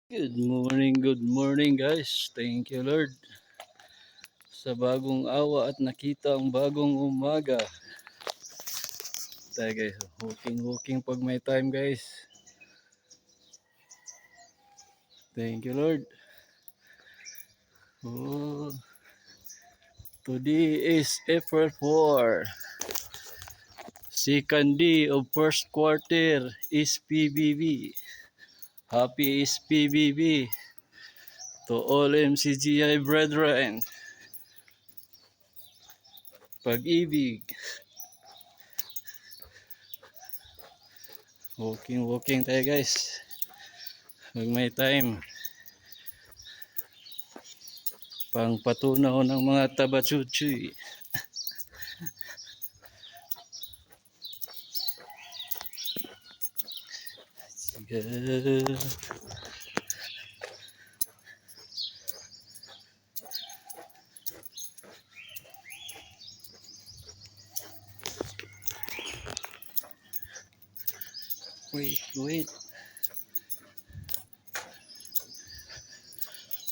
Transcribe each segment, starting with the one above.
Good morning guys. Thank you Lord sa bagong awa at nakita ang bagong umaga. Tayo guys, walking pag may time guys. Thank you Lord. Oh, today is April 4. Second day of first quarter is PBB. Happy is PBB to all MCGI brethren. Pag-ibig. Walking tayo guys. Pag may time. Pang patunaw ng mga tabachuchoy. Sige. Wait.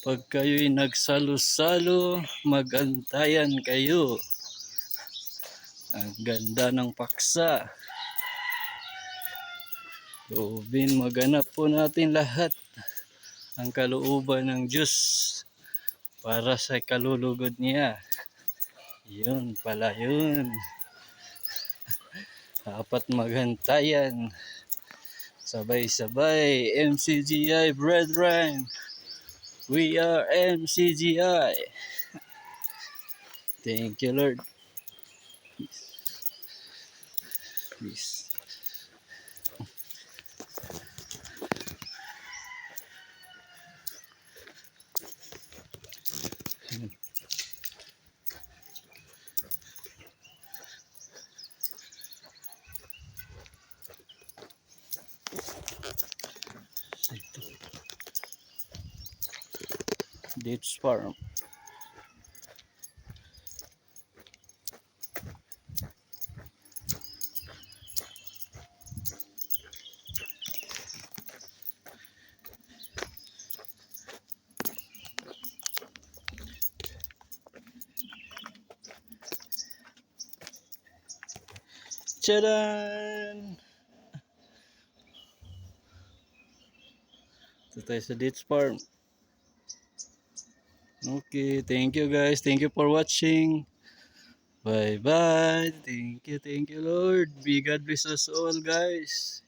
Pag kayo'y nagsalo-salo, magantayan kayo. Ang ganda ng paksa. Loobin maganap po natin lahat ang kalooban ng Diyos para sa kalulugod niya. Yun pala yun. Dapat magantayan. Sabay-sabay, MCGI brethren. We are MCGI. Thank you Lord. Peace. Dates Farm. Tcharan! Ito tayo sa Dates Farm. Okay, thank you guys. Thank you for watching. Bye bye. Thank you Lord. Be God bless us all guys.